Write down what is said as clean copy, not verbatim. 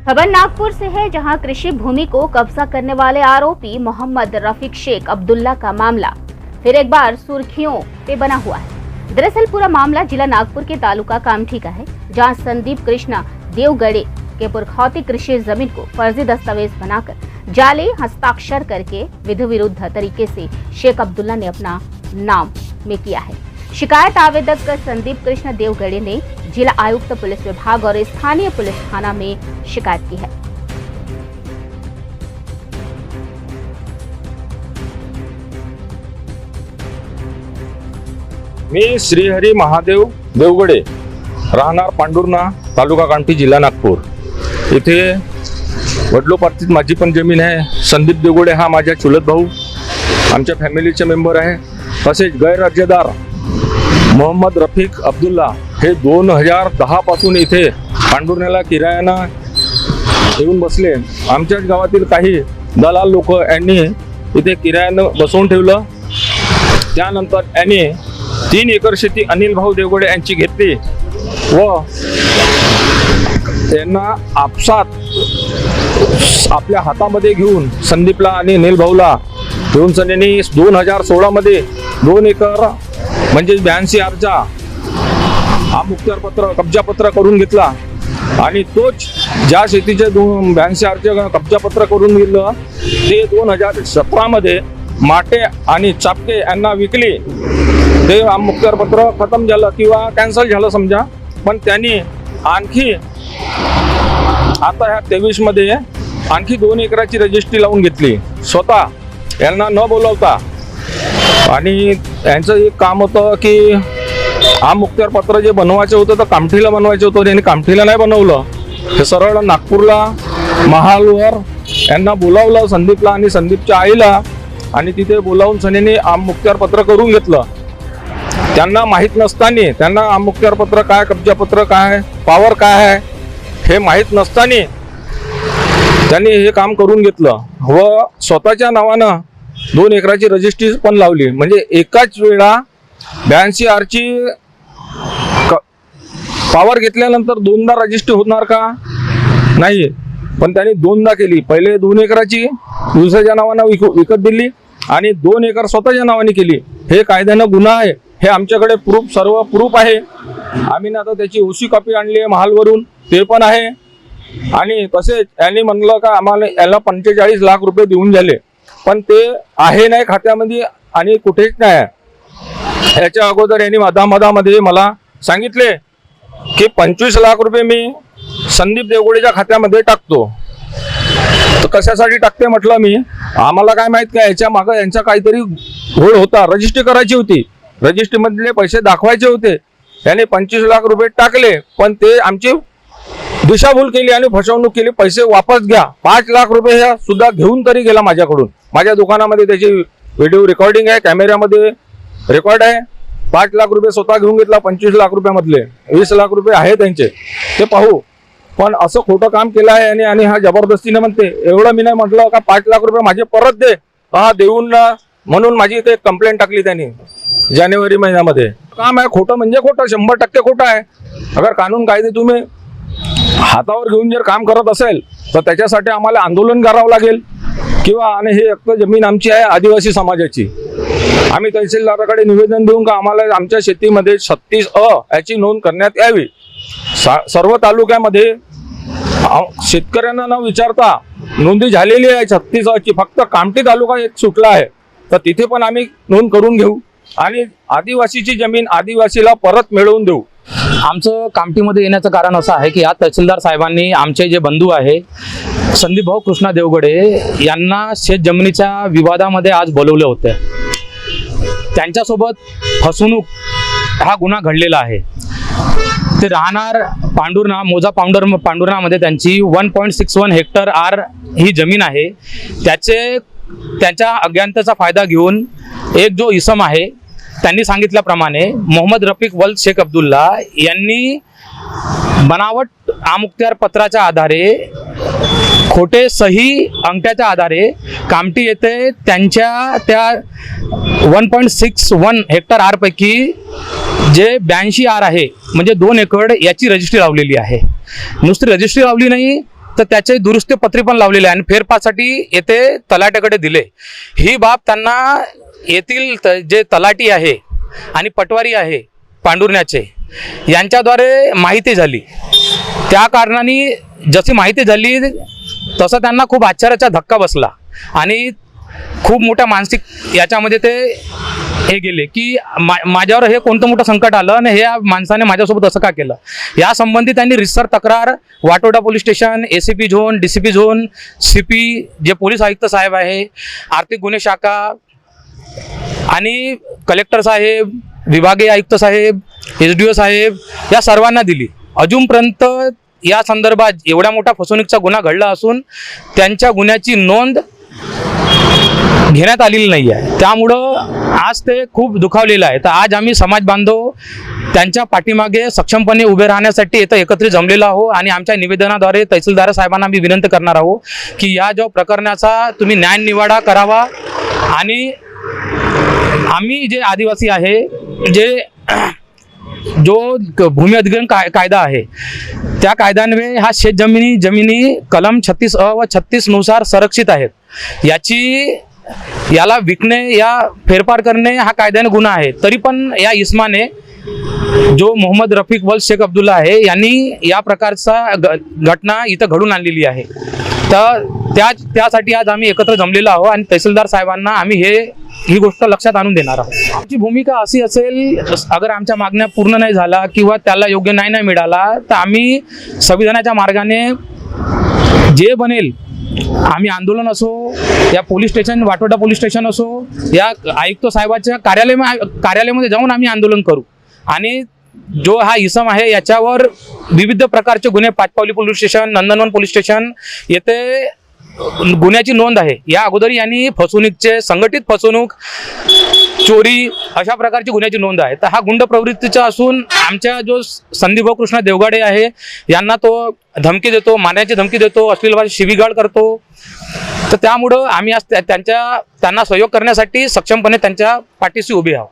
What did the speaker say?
खबर नागपुर से है, जहां कृषि भूमि को कब्जा करने वाले आरोपी मोहम्मद रफीक शेख अब्दुल्ला का मामला फिर एक बार सुर्खियों पे बना हुआ है। दरअसल पूरा मामला जिला नागपुर के तालुका कामठी का है, जहां संदीप कृष्णा देवगढ़े के पुरखौती कृषि जमीन को फर्जी दस्तावेज बनाकर जाली हस्ताक्षर करके विधि विरुद्ध तरीके से शेख अब्दुल्ला ने अपना नाम में किया है। शिकायत आवेदक संदीप कृष्ण देवगढ़े ने जिला आयुक्त पुलिस विभाग और स्थानीय पुलिस थाना में शिकायत की है। मी श्रीहरी महादेव देवगडे, राहणार पांडुर्णा, तालुका कामठी, जिल्हा नागपूर। इथे वडलोपार्जित माझी पण जमीन आहे। संदीप देवगडे हा माझा चुलत भाऊ, आमच्या फॅमिलीचे मेंबर आहे। तसेच गैरअर्जदार मोहम्मद रफीक अब्दुल्ला हे 2010 पासून इथे पांडुर्ण्याला किरायानं येऊन बसले। आमच्याच गावातील काही दलाल लोक यांनी इथे किरायानं बसवून ठेवलं। त्यानंतर यांनी 3 एकर शेती अनिल भाऊ देवगडे यांची घेतली व त्यांना आपसात आपल्या हातामध्ये घेऊन संदीपला आणि अनिल भाऊला घेऊन सनेनी 2016 मध्ये 2 एकर म्हणजे 82 आरचा हा मुक्तार पत्र कब्जापत्र करून घेतला आणि तोच ज्या शेतीचे 82 आरचे कब्जापत्र करून घेतलं ते 2017 मध्ये माटे आणि चापके यांना विकली। ते मुक्तार पत्र खतम झालं किंवा कॅन्सल झालं समजा, पण त्यांनी आणखी आता ह्या 23 मध्ये आणखी 2 एकराची रजिस्ट्री लावून घेतली स्वतः यांना न बोलवता। आणि यांचं एक काम होतं की हा मुक्तार पत्र जे बनवायचं होतं तर कामठीला बनवायचं होतं, त्यांनी कामठीला नाही बनवलं, ते सरळ नागपूरला महालवर यांना बोलावलं संदीपला आणि संदीपच्या आईला, आणि तिथे बोलावून सनेनी आम मुक्तार पत्र करून घेतलं। त्यांना माहीत नसताना, त्यांना आम मुक्तार पत्र काय, कब्जापत्र काय, पावर काय आहे हे माहीत नसताना त्यांनी हे काम करून घेतलं व स्वतःच्या नावानं 2 एकराची रजिस्ट्री पण लावली। म्हणजे एकाच वेळा 82 आरची पावर घेतल्यानंतर 2दा रजिस्ट्री होणार का? नाही, पण त्यांनी 2दा केली। पहिले 2 एकराची दुसऱ्याच्या नावानं विकत दिली आणि 2 एकर स्वतःच्या नावाने केली। हे कायद्यानं गुन्हा आहे। हे आमच्याकडे सर्व प्रूफ आहे। आम्ही ना आता त्याची ओसी कॉपी आणली आहे महालवरून, ते पण आहे। आणि तसेच यांनी म्हणलं का आम्हाला याला 45 लाख रुपये देऊन झाले, पण ते आहे नाही खात्यामध्ये आणि कुठेच नाही। याच्या अगोदर यांनी मधामध्ये मला सांगितले की 25 लाख रुपये मी संदीप देवगडेच्या खात्यामध्ये टाकतो। तर कशासाठी टाकते म्हटलं मी, आम्हाला काय माहित काय याच्या मागं यांचा काहीतरी घोळ होता। रजिस्ट्री करायची होती, रजिस्ट्री मधले पैसे दाखवायचे होते। याने 25 लाख रुपये टाकले, पण ते आमची दिशाभूल केली आणि फसवणूक केली। पैसे वापस घ्या। 5 लाख रुपये ह्या सुद्धा घेऊन तरी गेला माझ्याकडून। माझ्या दुकानामध्ये त्याची व्हिडिओ रेकॉर्डिंग आहे, कॅमेऱ्यामध्ये रेकॉर्ड आहे। 5 लाख रुपये स्वतः घेऊन घेतला। 25 लाख रुपयामधले 20 लाख रुपये आहे त्यांचे, ते पाहू। पण असं खोटं काम केलं आहे आणि हा जबरदस्तीने म्हणते। एवढं मी नाही म्हटलं का 5 लाख रुपये माझे परत दे, हा देऊन म्हणून माझी ते कंप्लेंट टाकली त्यांनी जानेवारी महिन्यामध्ये। काम आहे खोटं म्हणजे खोटं, 100% खोटं आहे। अगर कानून कायदे तुम्ही हातावर घेऊन जर काम करत असेल तर त्याच्यासाठी आम्हाला आंदोलन करावं लागेल किंवा आणि हे एक जमीन आमची आहे आदिवासी समाजाची। आम्ही तहसीलदाराकडे निवेदन देऊन का आम्हाला आमच्या शेतीमध्ये 36A याची नोंद करण्यात यावी। सर्व तालुक्यामध्ये शेतकऱ्यांना न विचारता नोंदी झालेली आहे 36A ची, फक्त कामठी तालुका एक सुटला आहे, तर तिथे पण आम्ही नोंद करून घेऊ आणि आदिवासीची जमीन आदिवासीला परत मिळवून देऊ। आमचं कामठीमध्ये येण्याचं कारण असं आहे की या तहसीलदार साहेबांनी आमचे जे बंधू आहे संदीप भाऊ कृष्णा देवगडे यांना शेत जमिनीच्या विवादामध्ये आज बोलवले होते। त्यांच्यासोबत फसवणूक हा गुन्हा घडलेला आहे। ते राहणार पांडुर्णा, मोजा पांडुर्णामध्ये त्यांची 1.61 हेक्टर आर ही जमीन आहे। त्यांच्या अज्ञानतेचा फायदा घेऊन एक जो इसम आहे त्यांनी सांगितल्याप्रमाणे मोहम्मद रफीक वल्द शेख अब्दुल्ला यांनी बनावट आमुक्त्यार पत्राच्या आधारे, खोटे सही अंगठ्याच्या आधारे कामठी येथे त्यांच्या त्या 1.61 हेक्टर आर पैकी जे 82 आर आहे म्हणजे 2 एकर याची रजिस्ट्री लावलेली आहे। नुसती रजिस्ट्री लावली नाही तर त्याचे दुरुस्ती पत्री पण लावलेले आहे आणि फेरपासाठी येथे तलाट्याकडे दिले. ही बाब त्यांना येथील जे तलाठी आहे आणि पटवारी आहे पांडुरण्याचे यांच्याद्वारे माहिती झाली. त्या कारणाने जशी माहिती झाली तसं त्यांना खूप आश्चर्याचा धक्का बसला आणि खूप मोठ्या मानसिक याच्यामध्ये ते हे गेले की माझ्यावर हे कोणतं मोठं संकट आलं आणि हे माणसाने माझ्यासोबत असं का केलं. या संबंधी त्यांनी रितसर तक्रार Wathoda police station, ACP zone, DCP zone, CP जे पोलीस आयुक्त साहेब आहे, आर्थिक गुन्हे शाखा आणि कलेक्टर साहेब, विभागीय आयुक्त साहेब, SDO साहेब या सर्वांना दिली. अजूनपर्यंत या संदर्भात एवढा मोठा फसवणुकीचा गुन्हा घडला असून त्यांच्या गुन्ह्याची नोंद घेण्यात आलेली नाही आहे. त्यामुळं आज ते खूप दुखावलेलं आहे. तर आज आम्ही समाज बांधव त्यांच्या पाठीमागे सक्षमपणे उभे राहण्यासाठी इथं एकत्रित जमलेलो आहोत आणि आमच्या निवेदनाद्वारे तहसीलदार साहेबांना मी विनंती करणार आहोत की या जो प्रकरणाचा तुम्ही न्याय निवाडा करावा आणि आम्ही जे आदिवासी आहे जे जो भूमी अधिग्रहण कायदा आहे त्या कायद्यान्वये हा जमिनी कलम 36A व 36 नुसार संरक्षित आहेत. याला विकणे या फेरफार करणे हा कायद्याने गुन्हा आहे. तरी पण या इस्माने जो मोहम्मद रफिक वल शेख अब्दुल्ला आहे यांनी या प्रकारचा घटना इथं घडून आणलेली आहे. तर त्यासाठी आज आम्ही एकत्र जमलेलो आहोत आणि तहसीलदार साहेबांना आम्ही ही गोष्ट लक्षात आणून देणार आहोत. आमची भूमिका अशी असेल, अगर आमच्या मागण्या पूर्ण नाही झाला किंवा त्याला योग्य न्याय नाही मिळाला तर आम्ही संविधानाच्या मार्गाने जे बनेल, आम्ही आंदोलन असो या police station Watoda police station असो या आयुक्त साहेबाच्या कार्यालयामध्ये जाऊन आम्ही आंदोलन करू आणि जो हा इसम आहे याच्यावर विविध प्रकारचे गुन्हे पाचपावली पोलीस स्टेशन, नंदनवन पोलीस स्टेशन येथे गुन्ह्याची नोंद आहे. या अगोदर यांनी फसवणुकीचे, संघटित फसवणूक, चोरी अशा प्रकारची गुन्ह्याची नोंद आहे. तर हा गुंड प्रवृत्तीचा असून आमच्या जो संदीप कृष्ण देवगाडे आहे यांना तो धमकी देतो, मारण्याची धमकी देतो, अश्लील भाषेत शिवीगाळ करतो. तर त्यामुळं आम्ही आज त्यांना सहयोग करण्यासाठी सक्षमपणे त्यांच्या पाठीशी उभे आहोत.